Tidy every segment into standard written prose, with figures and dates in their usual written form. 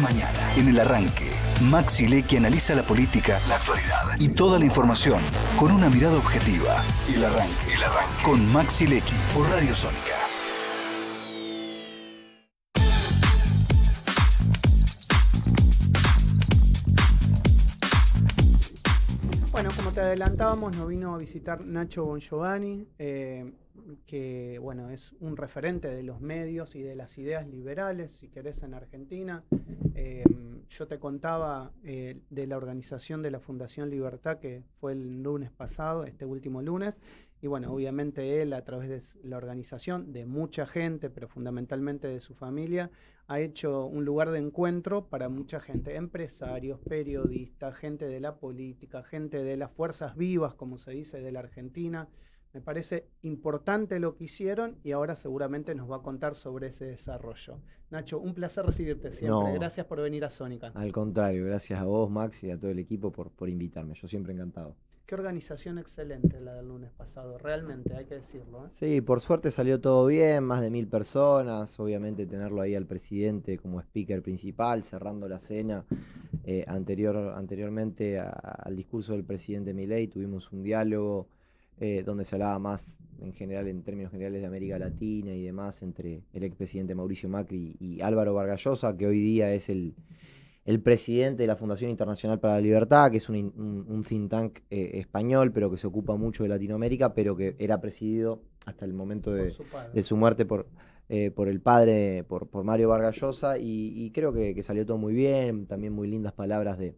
mañana, en El Arranque, Maxi Lecky analiza la política, la actualidad y toda la información con una mirada objetiva. El Arranque, con Maxi Lecky por Radio Sónica. Bueno, como te adelantábamos, nos vino a visitar Nacho Bongiovanni, que bueno, es un referente de los medios y de las ideas liberales, si querés, en Argentina. Yo te contaba de la organización de la Fundación Libertad, que fue el lunes pasado, este último lunes, y bueno, obviamente él, a través de la organización de mucha gente, pero fundamentalmente de su familia, ha hecho un lugar de encuentro para mucha gente, empresarios, periodistas, gente de la política, gente de las fuerzas vivas, como se dice, de la Argentina. Me parece importante lo que hicieron y ahora seguramente nos va a contar sobre ese desarrollo. Nacho, un placer recibirte siempre. No, gracias por venir a Sónica. Al contrario, gracias a vos, Max, y a todo el equipo por invitarme. Yo siempre encantado. Qué organización excelente la del lunes pasado, realmente, hay que decirlo, ¿eh? Sí, por suerte salió todo bien, más de 1000 personas. Obviamente tenerlo ahí al presidente como speaker principal, cerrando la cena. Anteriormente al discurso del presidente Milei tuvimos un diálogo donde se hablaba más en general, en términos generales, de América Latina y demás, entre el expresidente Mauricio Macri y Álvaro Vargas Llosa, que hoy día es el presidente de la Fundación Internacional para la Libertad, que es un think tank español, pero que se ocupa mucho de Latinoamérica, pero que era presidido hasta el momento de su muerte por el padre, por Mario Vargas Llosa, y creo que salió todo muy bien. También muy lindas palabras de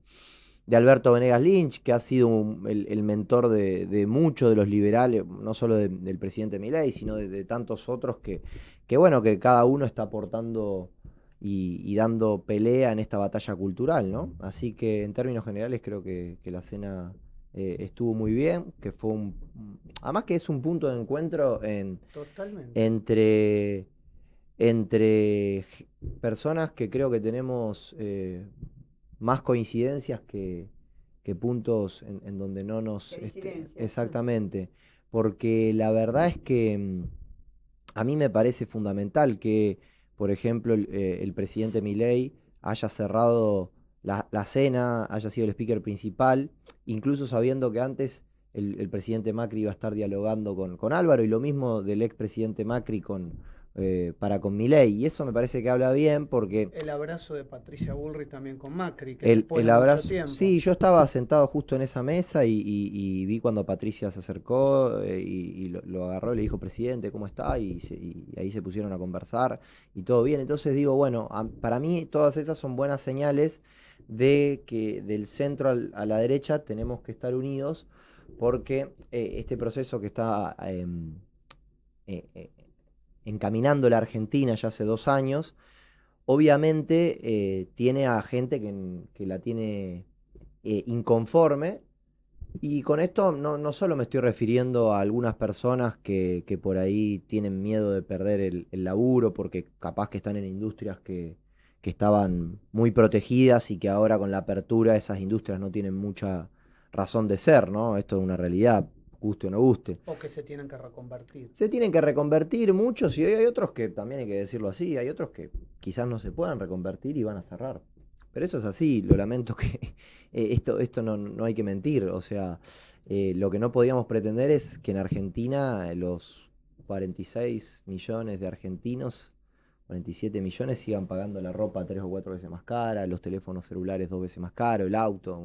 Alberto Venegas Lynch, que ha sido el mentor de muchos de los liberales, no solo del presidente Milei, sino de tantos otros que bueno, que cada uno está aportando y dando pelea en esta batalla cultural, ¿no? Así que en términos generales creo que la cena estuvo muy bien, que fue además que es un punto de encuentro entre personas que creo que tenemos más coincidencias que puntos en donde no nos... exactamente, porque la verdad es que a mí me parece fundamental que, por ejemplo, el presidente Milei haya cerrado la cena, haya sido el speaker principal, incluso sabiendo que antes el presidente Macri iba a estar dialogando con Álvaro, y lo mismo del expresidente Macri con Milei, y eso me parece que habla bien porque... El abrazo de Patricia Bullrich también con Macri, que el abrazo, mucho tiempo. sí, yo estaba sentado justo en esa mesa y vi cuando Patricia se acercó y lo agarró y le dijo: presidente, ¿cómo está? Y ahí se pusieron a conversar y todo bien. Entonces digo, bueno, para mí todas esas son buenas señales de que del centro a la derecha tenemos que estar unidos, porque este proceso que está encaminando la Argentina ya hace 2 años, obviamente tiene a gente que la tiene inconforme. Y con esto no solo me estoy refiriendo a algunas personas que por ahí tienen miedo de perder el laburo, porque capaz que están en industrias que estaban muy protegidas y que ahora con la apertura esas industrias no tienen mucha razón de ser, ¿no? Esto es una realidad, guste o no guste. O que se tienen que reconvertir. Se tienen que reconvertir muchos, y hay otros que, también hay que decirlo así, hay otros que quizás no se puedan reconvertir y van a cerrar. Pero eso es así, lo lamento que esto no hay que mentir. O sea, lo que no podíamos pretender es que en Argentina los 46 millones de argentinos, 47 millones, sigan pagando la ropa 3 o 4 veces más cara, los teléfonos celulares 2 veces más caro, un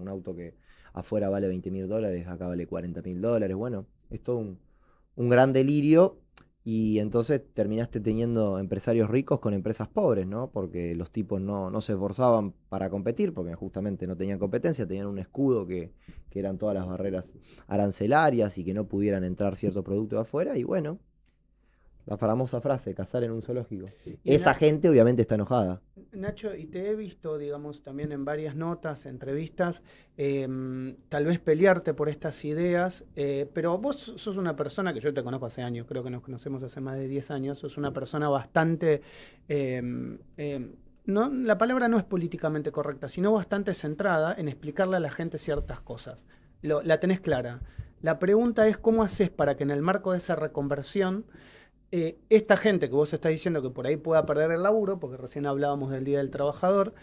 auto que afuera vale $20.000, acá vale $40.000. Bueno, es todo un gran delirio. Y entonces terminaste teniendo empresarios ricos con empresas pobres, ¿no? Porque los tipos no se esforzaban para competir, porque justamente no tenían competencia, tenían un escudo que eran todas las barreras arancelarias y que no pudieran entrar ciertos productos de afuera. Y bueno, la famosa frase, cazar en un zoológico. Esa gente obviamente está enojada. Nacho, y te he visto, digamos, también en varias notas, entrevistas, tal vez pelearte por estas ideas, pero vos sos una persona que yo te conozco hace años, creo que nos conocemos hace más de 10 años, sos una persona bastante, la palabra no es políticamente correcta, sino bastante centrada en explicarle a la gente ciertas cosas. La tenés clara. La pregunta es: ¿cómo haces para que en el marco de esa reconversión esta gente que vos estás diciendo que por ahí pueda perder el laburo, porque recién hablábamos del Día del Trabajador,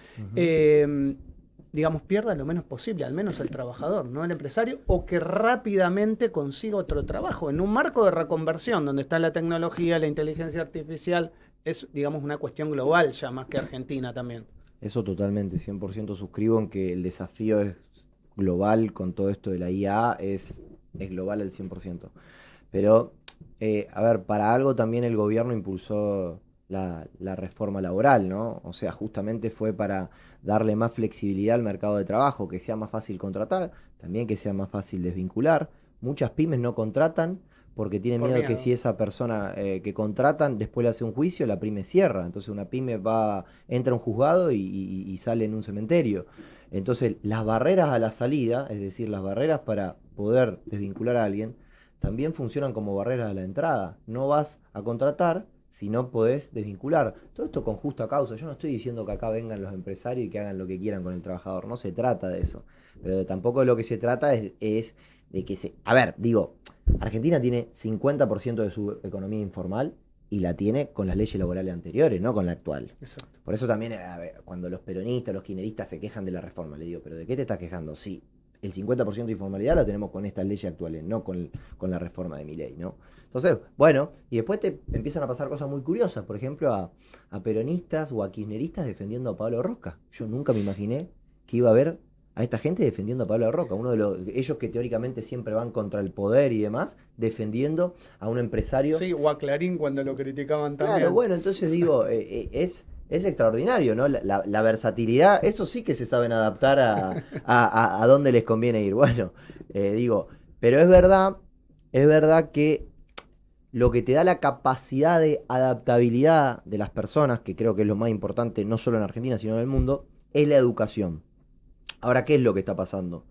digamos, pierda lo menos posible, al menos el trabajador, no el empresario, o que rápidamente consiga otro trabajo, en un marco de reconversión, donde está la tecnología, la inteligencia artificial, es, digamos, una cuestión global ya, más que argentina también. Eso totalmente, 100% suscribo en que el desafío es global con todo esto de la IA, es global al 100%. Pero, a ver, para algo también el gobierno impulsó la reforma laboral, ¿no? O sea, justamente fue para darle más flexibilidad al mercado de trabajo, que sea más fácil contratar, también que sea más fácil desvincular. Muchas pymes no contratan porque tienen Por miedo que miedo. si esa persona que contratan después le hace un juicio, la pyme cierra. Entonces una pyme entra a un juzgado y sale en un cementerio. Entonces las barreras a la salida, es decir, las barreras para poder desvincular a alguien, también funcionan como barreras a la entrada. No vas a contratar si no podés desvincular. Todo esto con justa causa. Yo no estoy diciendo que acá vengan los empresarios y que hagan lo que quieran con el trabajador. No se trata de eso. Pero tampoco de lo que se trata es de que se... A ver, digo, Argentina tiene 50% de su economía informal y la tiene con las leyes laborales anteriores, no con la actual. Exacto. Por eso también, a ver, cuando los peronistas, los kirchneristas se quejan de la reforma, le digo, ¿pero de qué te estás quejando? Sí, el 50% de informalidad la tenemos con estas leyes actuales, no con la reforma de Milei, ¿no? Entonces, bueno, y después te empiezan a pasar cosas muy curiosas, por ejemplo, a peronistas o a kirchneristas defendiendo a Pablo Rosca. Yo nunca me imaginé que iba a haber a esta gente defendiendo a Pablo Rosca, ellos que teóricamente siempre van contra el poder y demás, defendiendo a un empresario. Sí, o a Clarín cuando lo criticaban también. Claro, bueno, entonces digo, es extraordinario, ¿no? La versatilidad, eso sí que se saben adaptar a dónde les conviene ir. Bueno, digo, pero es verdad que lo que te da la capacidad de adaptabilidad de las personas, que creo que es lo más importante, no solo en Argentina, sino en el mundo, es la educación. Ahora, ¿qué es lo que está pasando?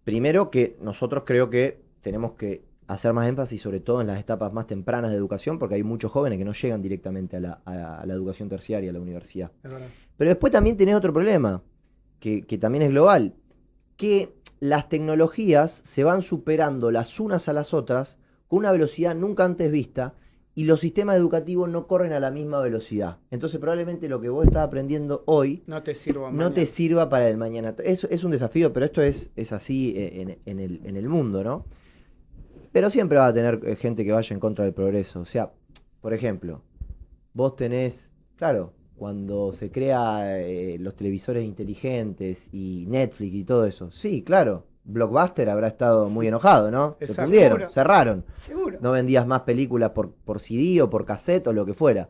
Primero que nosotros creo que tenemos que hacer más énfasis sobre todo en las etapas más tempranas de educación, porque hay muchos jóvenes que no llegan directamente a la educación terciaria, a la universidad. Es verdad. Pero después también tenés otro problema, que también es global, que las tecnologías se van superando las unas a las otras con una velocidad nunca antes vista y los sistemas educativos no corren a la misma velocidad. Entonces probablemente lo que vos estás aprendiendo hoy No te sirva no mañana. te sirva para el mañana. Es un desafío, pero esto es así en el mundo, ¿no? Pero siempre va a tener gente que vaya en contra del progreso. O sea, por ejemplo, vos tenés, claro, cuando se crea los televisores inteligentes y Netflix y todo eso. Sí, claro, Blockbuster habrá estado muy enojado, ¿no? Te Exacto. fundieron, Seguro. cerraron. Seguro. No vendías más películas por CD o por cassette o lo que fuera.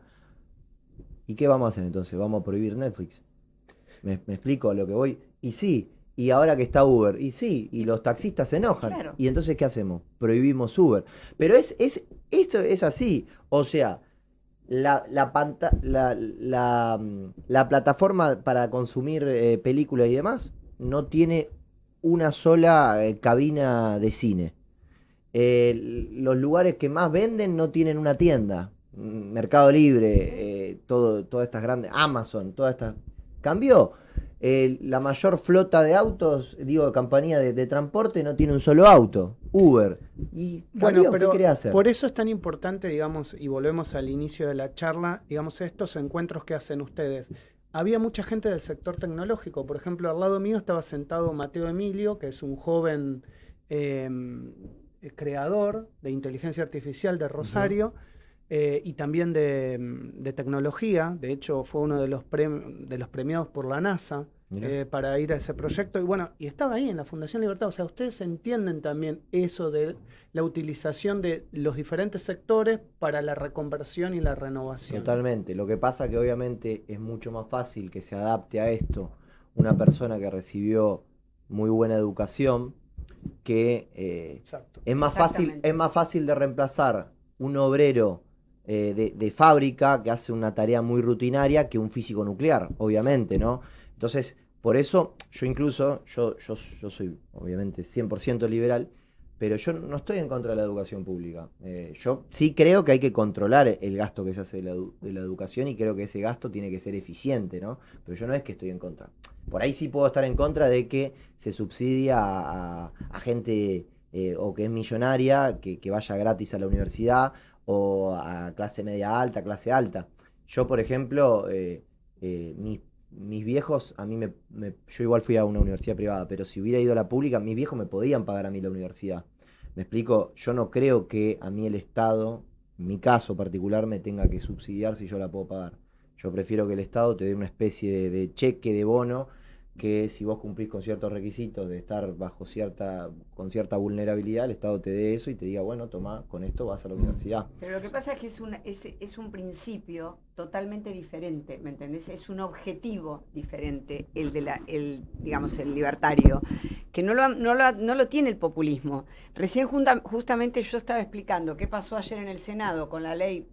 ¿Y qué vamos a hacer entonces? ¿Vamos a prohibir Netflix? ¿Me explico a lo que voy? Y sí, y ahora que está Uber, y sí, y los taxistas se enojan. Claro. ¿Y entonces qué hacemos? Prohibimos Uber. Pero esto es así. O sea, la plataforma para consumir películas y demás no tiene una sola cabina de cine. Los lugares que más venden no tienen una tienda. Mercado Libre, todas estas grandes, Amazon, todas estas. Cambió. La mayor flota de autos, digo, de compañía de transporte, no tiene un solo auto. Uber. Y cambió, Bueno, pero ¿qué querés hacer? por eso es tan importante, digamos, y volvemos al inicio de la charla, digamos, estos encuentros que hacen ustedes. Había mucha gente del sector tecnológico. Por ejemplo, al lado mío estaba sentado Mateo Emilio, que es un joven creador de inteligencia artificial de Rosario. Y también de tecnología. De hecho, fue uno de los premiados por la NASA para ir a ese proyecto. Y bueno, y estaba ahí en la Fundación Libertad. O sea, ustedes entienden también eso de la utilización de los diferentes sectores para la reconversión y la renovación. Totalmente. Lo que pasa que obviamente es mucho más fácil que se adapte a esto una persona que recibió muy buena educación que Exacto. es más fácil de reemplazar un obrero de fábrica que hace una tarea muy rutinaria que un físico nuclear, obviamente, ¿no? Entonces, por eso yo soy obviamente 100% liberal, pero yo no estoy en contra de la educación pública. Yo sí creo que hay que controlar el gasto que se hace de la educación y creo que ese gasto tiene que ser eficiente, ¿no? Pero yo no es que estoy en contra. Por ahí sí puedo estar en contra de que se subsidia a gente o que es millonaria, que vaya gratis a la universidad, o a clase media alta, clase alta. Yo, por ejemplo, mis viejos, yo igual fui a una universidad privada, pero si hubiera ido a la pública, mis viejos me podían pagar a mí la universidad. Me explico, yo no creo que a mí el Estado, en mi caso particular, me tenga que subsidiar si yo la puedo pagar. Yo prefiero que el Estado te dé una especie de cheque, de bono, que si vos cumplís con ciertos requisitos de estar con cierta vulnerabilidad, el Estado te dé eso y te diga, bueno, toma, con esto vas a la universidad. Pero lo que pasa es que es un principio totalmente diferente, ¿me entendés? Es un objetivo diferente, digamos, el libertario, que no lo tiene el populismo. Recién justamente yo estaba explicando qué pasó ayer en el Senado con la ley,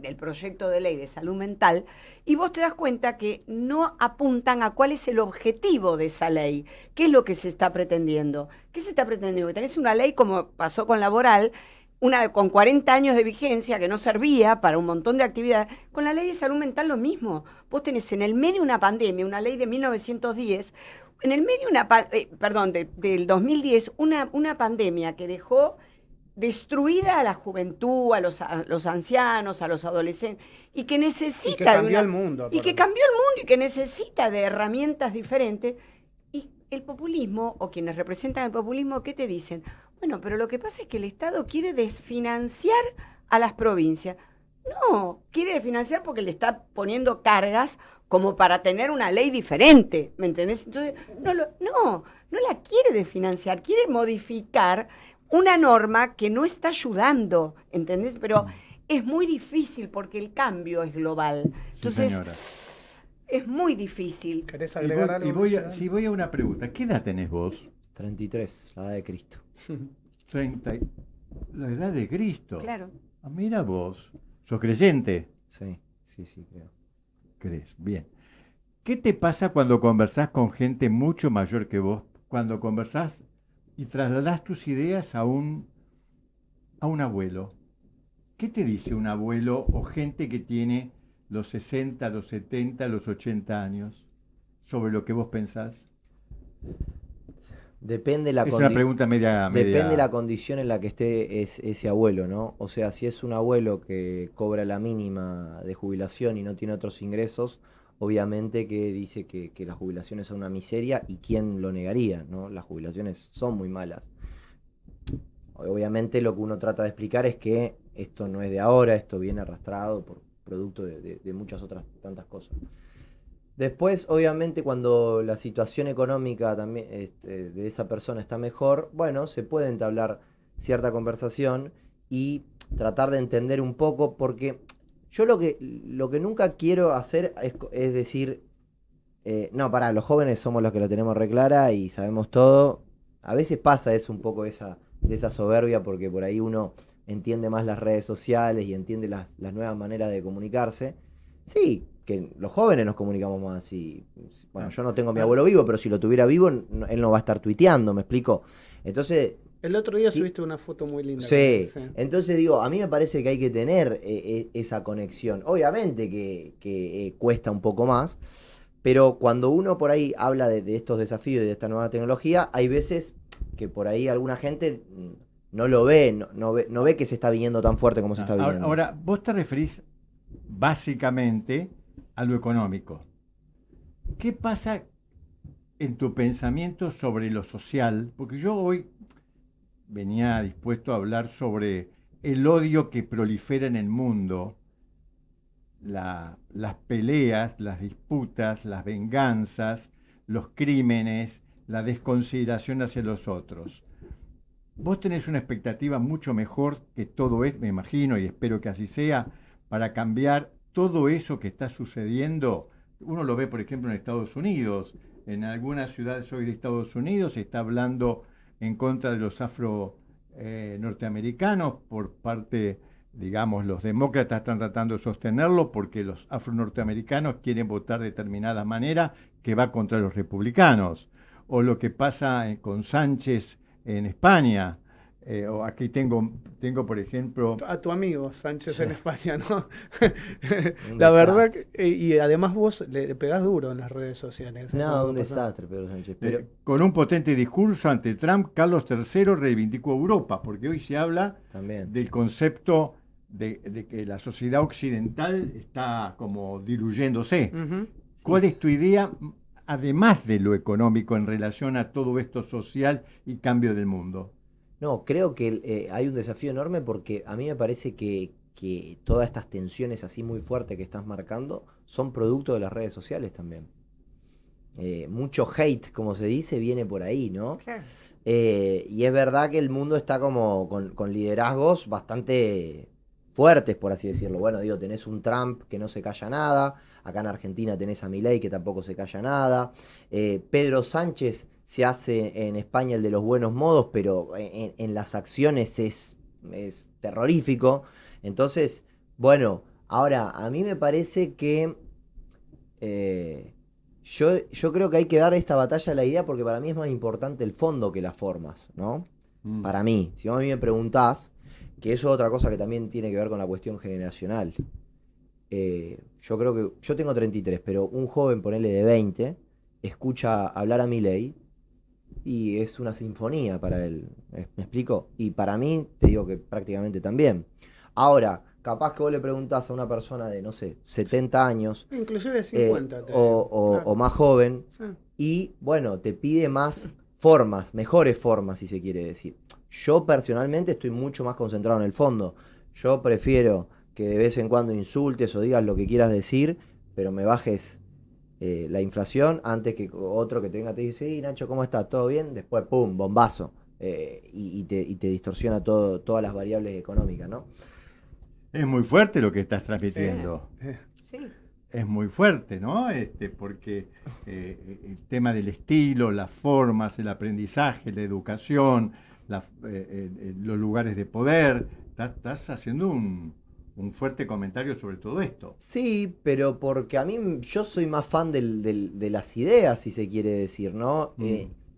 el proyecto de ley de salud mental, y vos te das cuenta que no apuntan a cuál es el objetivo de esa ley. ¿Qué es lo que se está pretendiendo? ¿Qué se está pretendiendo? Que tenés una ley como pasó con laboral, una con 40 años de vigencia que no servía para un montón de actividades. Con la ley de salud mental lo mismo. Vos tenés en el medio una pandemia, una ley de 1910, en el medio del 2010, una pandemia que dejó destruida a la juventud, a los ancianos, a los adolescentes, y que necesita... Y que cambió el mundo. Y que cambió el mundo y que necesita de herramientas diferentes. Y el populismo, o quienes representan el populismo, ¿qué te dicen? Bueno, pero lo que pasa es que el Estado quiere desfinanciar a las provincias. No, quiere desfinanciar porque le está poniendo cargas como para tener una ley diferente, ¿me entendés? Entonces, no la quiere desfinanciar, quiere modificar una norma que no está ayudando, ¿entendés? Pero es muy difícil porque el cambio es global. Entonces, sí, es muy difícil. ¿Querés agregar algo? Si voy a una pregunta, ¿qué edad tenés vos? 33, la edad de Cristo. 30, la edad de Cristo. Claro. Ah, mira vos, ¿sos creyente? Sí, creo. ¿Crees? Bien. ¿Qué te pasa cuando conversás con gente mucho mayor que vos? Cuando conversás y trasladás tus ideas a un abuelo. ¿Qué te dice un abuelo o gente que tiene los 60, los 70, los 80 años sobre lo que vos pensás? Depende la Es una pregunta media... Depende la condición en la que esté ese abuelo, ¿no? O sea, si es un abuelo que cobra la mínima de jubilación y no tiene otros ingresos, obviamente que dice que las jubilaciones son una miseria, y quién lo negaría, ¿no? Las jubilaciones son muy malas. Obviamente lo que uno trata de explicar es que esto no es de ahora, esto viene arrastrado por producto de muchas otras tantas cosas. Después, obviamente, cuando la situación económica también de esa persona está mejor, bueno, se puede entablar cierta conversación y tratar de entender un poco, porque yo lo que nunca quiero hacer es decir, no, pará, los jóvenes somos los que lo tenemos re clara y sabemos todo. A veces pasa eso un poco de esa soberbia, porque por ahí uno entiende más las redes sociales y entiende las nuevas maneras de comunicarse. Sí, que los jóvenes nos comunicamos más. Y, bueno, yo no tengo a mi abuelo vivo, pero si lo tuviera vivo, él no va a estar tuiteando, ¿me explico? Entonces... El otro día subiste una foto muy linda. Sí, entonces digo, a mí me parece que hay que tener esa conexión. Obviamente que cuesta un poco más, pero cuando uno por ahí habla de estos desafíos y de esta nueva tecnología, hay veces que por ahí alguna gente no lo ve, no ve que se está viniendo tan fuerte como se está viniendo. Ahora, vos te referís básicamente a lo económico. ¿Qué pasa en tu pensamiento sobre lo social? Porque yo hoy venía dispuesto a hablar sobre el odio que prolifera en el mundo, las peleas, las disputas, las venganzas, los crímenes, la desconsideración hacia los otros. Vos tenés una expectativa mucho mejor que todo esto, me imagino, y espero que así sea, para cambiar todo eso que está sucediendo. Uno lo ve, por ejemplo, en Estados Unidos. En algunas ciudades hoy de Estados Unidos se está hablando en contra de los afro-norteamericanos por parte, digamos, los demócratas están tratando de sostenerlo porque los afro-norteamericanos quieren votar de determinada manera que va contra los republicanos. O lo que pasa con Sánchez en España. O aquí tengo, por ejemplo... A tu amigo Sánchez, sí, en España, ¿no? La verdad, y además vos le pegás duro en las redes sociales. No, un desastre, Pedro Sánchez. Pero... con un potente discurso ante Trump, Carlos III reivindicó Europa, porque hoy se habla también del concepto de que la sociedad occidental está como diluyéndose. Ujú. ¿Cuál es tu idea, además de lo económico, en relación a todo esto social y cambio del mundo? No, creo que hay un desafío enorme porque a mí me parece que todas estas tensiones así muy fuertes que estás marcando son producto de las redes sociales también. Mucho hate, como se dice, viene por ahí, ¿no? Claro. Y es verdad que el mundo está como con liderazgos bastante fuertes, por así decirlo. Bueno, digo, tenés un Trump que no se calla nada, acá en Argentina tenés a Milei que tampoco se calla nada, Pedro Sánchez se hace en España el de los buenos modos, pero en las acciones es terrorífico. Entonces, bueno, ahora, a mí me parece que yo creo que hay que dar esta batalla a la idea porque para mí es más importante el fondo que las formas, ¿no? Para mí, si vos a mí me preguntás, que eso es otra cosa que también tiene que ver con la cuestión generacional. Yo creo que, yo tengo 33, pero un joven, ponele de 20, escucha hablar a Milei y es una sinfonía para él, ¿me explico? Y para mí, te digo que prácticamente también. Ahora, capaz que vos le preguntás a una persona de, no sé, 70 años Inclusive 50. te o, digo. o- Claro. o más joven, Sí. y bueno, te pide más formas, mejores formas, si se quiere decir. Yo personalmente estoy mucho más concentrado en el fondo. Yo prefiero que de vez en cuando insultes o digas lo que quieras decir, pero me bajes la inflación antes que otro que te venga y te dice, sí, Nacho, ¿cómo estás? ¿Todo bien? Después, pum, bombazo. Y te distorsiona todas las variables económicas, ¿no? Es muy fuerte lo que estás transmitiendo. Sí. Es muy fuerte, ¿no? Porque el tema del estilo, las formas, el aprendizaje, la educación, los lugares de poder, estás haciendo un fuerte comentario sobre todo esto. Sí, pero porque a mí yo soy más fan de las ideas, si se quiere decir, ¿no?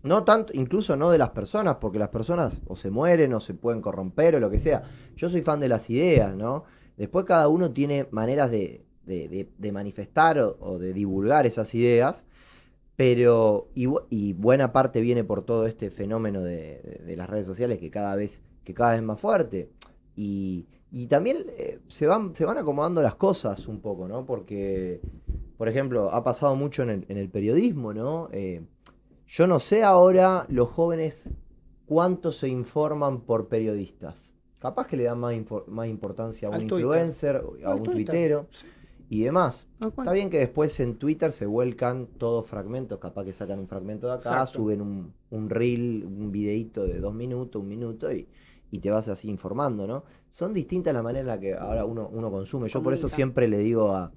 No tanto, incluso no de las personas, porque las personas o se mueren o se pueden corromper o lo que sea. Yo soy fan de las ideas, ¿no? Después cada uno tiene maneras de manifestar o de divulgar esas ideas, pero y buena parte viene por todo este fenómeno de las redes sociales que cada vez es más fuerte. Y también se van acomodando las cosas un poco, ¿no? Porque, por ejemplo, ha pasado mucho en el periodismo, ¿no? Yo no sé ahora los jóvenes cuánto se informan por periodistas. Capaz que le dan más importancia a un Al Twitter. influencer, a Al un Twitter. tuitero y demás. Tal cual. Está bien que después en Twitter se vuelcan todos fragmentos, capaz que sacan un fragmento de acá, Exacto. suben un reel, un videíto de 2 minutos, 1 minuto y te vas así informando, ¿no? Son distintas las maneras en las que ahora uno consume. Yo por eso Comunica. siempre le digo a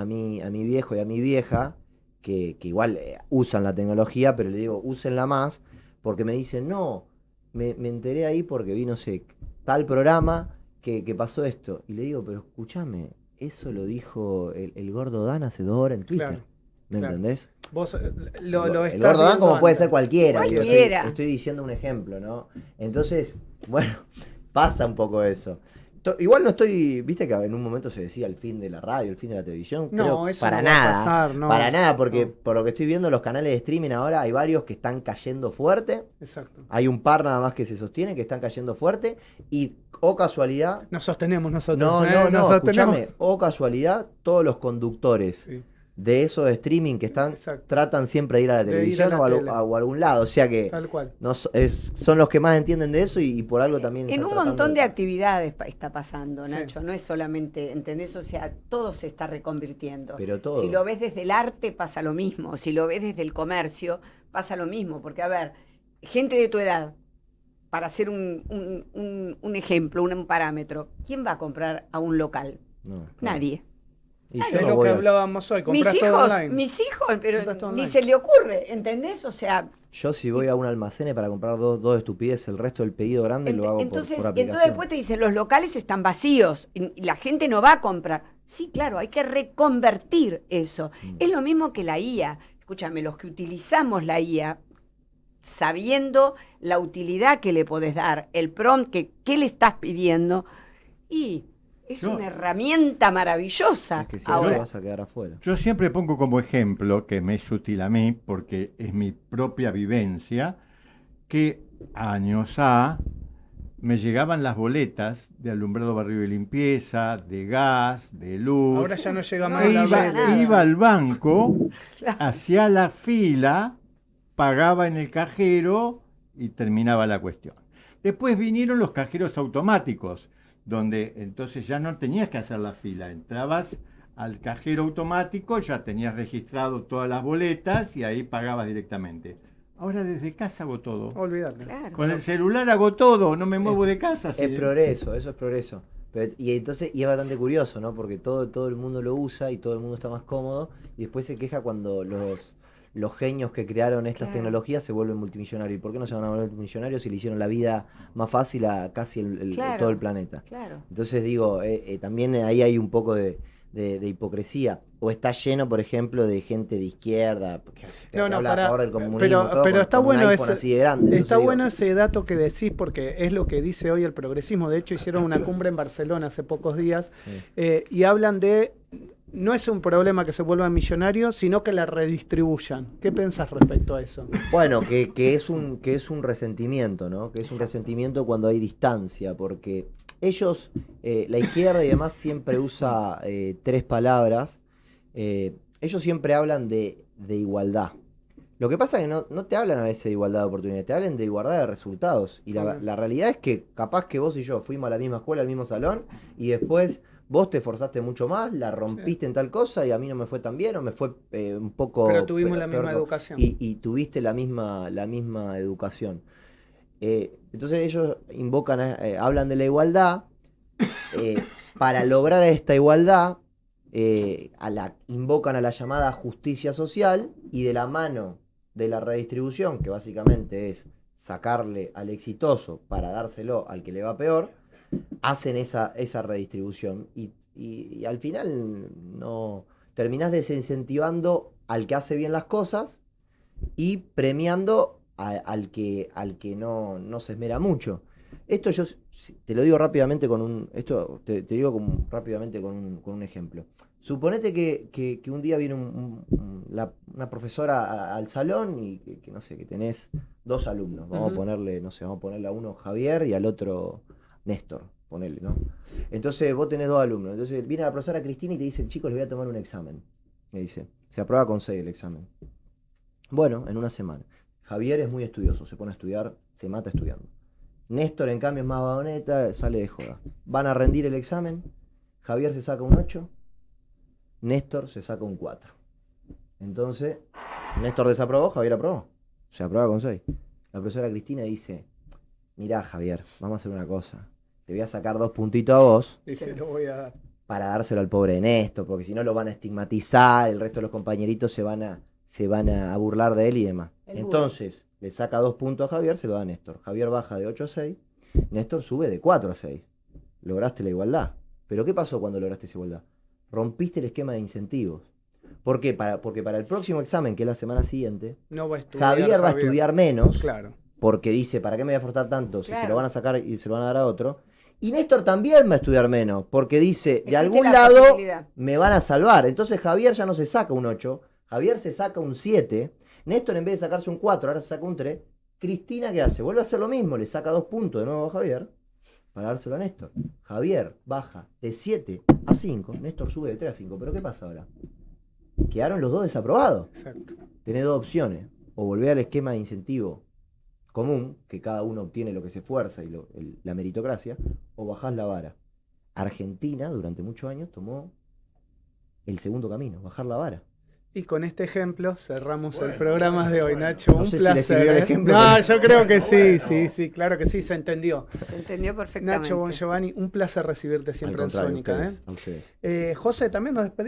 mi viejo y a mi vieja, que igual usan la tecnología, pero le digo, úsenla más, porque me dicen, no, me enteré ahí porque vi, no sé, tal programa que pasó esto. Y le digo, pero escúchame, eso lo dijo el gordo Dan hace 2 horas en Twitter. Claro, ¿Me claro. entendés? Vos El lo estás gordo Dan viendo como puede antes. ser cualquiera. digo, Cualquiera. Estoy diciendo un ejemplo, ¿no? Entonces, bueno, pasa un poco eso. Igual no estoy, viste que en un momento se decía el fin de la radio, el fin de la televisión. No, Creo eso para no va a nada. pasar, no. Para nada, porque No. por lo que estoy viendo los canales de streaming ahora hay varios que están cayendo fuerte. Exacto. Hay un par nada más que se sostienen, que están cayendo fuerte. Y, o casualidad, Nos sostenemos nosotros. no, Nos sostenemos. escúchame, o casualidad, todos los conductores Sí. de esos de streaming que Exacto. tratan siempre de ir a la De ir a televisión la o tele. o a algún lado. O sea que Tal cual. son los que más entienden de eso y por algo también En están un tratando montón de actividades está pasando, Sí. Nacho. No es solamente, ¿entendés? O sea, todo se está reconvirtiendo. Pero todo. Si lo ves desde el arte, pasa lo mismo. Si lo ves desde el comercio, pasa lo mismo. Porque, a ver, gente de tu edad, para hacer un ejemplo, un parámetro, ¿quién va a comprar a un local? No, claro. Nadie. Y Es yo no lo voy que al- hablábamos hoy. Mis Compras todo hijos, online. pero Compras todo ni online. se le ocurre, ¿entendés? O sea, Yo si voy a un almacén para comprar dos estupideces, el resto del pedido grande lo hago entonces, por entonces aplicación. después te dicen, los locales están vacíos y la gente no va a comprar. Sí, claro, hay que reconvertir eso. Es lo mismo que la IA. Escúchame, los que utilizamos la IA, sabiendo la utilidad que le podés dar, el prompt que le estás pidiendo, y es Yo- una herramienta maravillosa. Es que si Ahora, no vas a quedar afuera. Yo siempre pongo como ejemplo, que me es útil a mí, porque es mi propia vivencia, que años me llegaban las boletas de alumbrado, barrio y limpieza, de gas, de luz. Ahora ya no llega No, más E la llega red. nada. iba al banco, hacía la fila, pagaba en el cajero y terminaba la cuestión. Después vinieron los cajeros automáticos, donde entonces ya no tenías que hacer la fila, entrabas al cajero automático, ya tenías registrado todas las boletas y ahí pagabas directamente. Ahora desde casa hago todo. Olvídate. Claro. Con el celular hago todo, no me muevo de casa. Es sí. progreso, eso es progreso. Y entonces, y es bastante curioso, ¿no? Porque todo el mundo lo usa y todo el mundo está más cómodo, y después se queja cuando los genios que crearon estas Claro. tecnologías se vuelven multimillonarios. ¿Y por qué no se van a volver multimillonarios si le hicieron la vida más fácil a casi Claro. todo el planeta? Claro. Entonces digo, también ahí hay un poco de hipocresía. O está lleno, por ejemplo, de gente de izquierda que te habla a favor del comunismo, todo, pero está con un bueno iPhone así de grande. Entonces está digo, bueno ese dato que decís porque es lo que dice hoy el progresismo. De hecho, hicieron una cumbre en Barcelona hace pocos días sí. y hablan de, no es un problema que se vuelvan millonarios, sino que la redistribuyan. ¿Qué pensás respecto a eso? Bueno, que es un resentimiento, ¿no? Que es un resentimiento cuando hay distancia, porque ellos, la izquierda y demás, siempre usa 3 palabras. Ellos siempre hablan de igualdad. Lo que pasa es que no te hablan a veces de igualdad de oportunidades, te hablan de igualdad de resultados. Y la realidad es que capaz que vos y yo fuimos a la misma escuela, al mismo salón, y después vos te esforzaste mucho más, la rompiste en tal cosa y a mí no me fue tan bien, o me fue un poco Pero tuvimos la peor misma educación. y tuviste la misma educación. Entonces ellos hablan de la igualdad. Para lograr esta igualdad, invocan a la llamada justicia social, y de la mano de la redistribución, que básicamente es sacarle al exitoso para dárselo al que le va peor, hacen esa redistribución y al final no terminás desincentivando al que hace bien las cosas y premiando al que no se esmera mucho. Esto yo te lo digo rápidamente te digo rápidamente con un ejemplo. Suponete que un día viene una profesora al salón y que no sé, que tenés 2 alumnos. Vamos a ponerle, no sé, vamos a ponerle a uno Javier y al otro Néstor, ponele, ¿no? Entonces vos tenés 2 alumnos. Entonces viene la profesora Cristina y te dice, chicos, les voy a tomar un examen. Me dice, se aprueba con 6 el examen. Bueno, en una semana. Javier es muy estudioso, se pone a estudiar, se mata estudiando. Néstor, en cambio, es más vagoneta, sale de joda. Van a rendir el examen, Javier se saca un 8, Néstor se saca un 4. Entonces, Néstor desaprobó, Javier aprobó. Se aprueba con 6. La profesora Cristina dice, mirá, Javier, vamos a hacer una cosa. Te voy a sacar 2 puntitos a vos Y se lo voy a dar. para dárselo al pobre de Néstor, porque si no lo van a estigmatizar, el resto de los compañeritos se van a burlar de él y demás. Entonces, le saca 2 puntos a Javier, se lo da a Néstor. Javier baja de 8 a 6, Néstor sube de 4 a 6. Lograste la igualdad. ¿Pero qué pasó cuando lograste esa igualdad? Rompiste el esquema de incentivos. ¿Por qué? Porque para el próximo examen, que es la semana siguiente, No va a estudiar, Javier va a estudiar menos, Claro. porque dice, ¿para qué me voy a forzar tanto si Claro. se lo van a sacar y se lo van a dar a otro? Y Néstor también va a estudiar menos, porque dice, de Existe algún la lado posibilidad. me van a salvar. Entonces Javier ya no se saca un 8, Javier se saca un 7, Néstor en vez de sacarse un 4, ahora se saca un 3. Cristina, ¿qué hace? Vuelve a hacer lo mismo, le saca 2 puntos de nuevo a Javier para dárselo a Néstor. Javier baja de 7 a 5, Néstor sube de 3 a 5. ¿Pero qué pasa ahora? Quedaron los 2 desaprobados. Exacto. Tenés 2 opciones. O volver al esquema de incentivo común, que cada uno obtiene lo que se esfuerza y la meritocracia, o bajás la vara. Argentina, durante muchos años, tomó el segundo camino, bajar la vara. Y con este ejemplo cerramos el programa de hoy, Nacho. No Un sé si placer. le sirvió el ejemplo, No, pero- yo creo que sí, sí, claro que sí, se entendió. Se entendió perfectamente. Nacho Bongiovanni, un placer recibirte Al siempre en contrario, Sónica. a ustedes. José, también nos despedimos.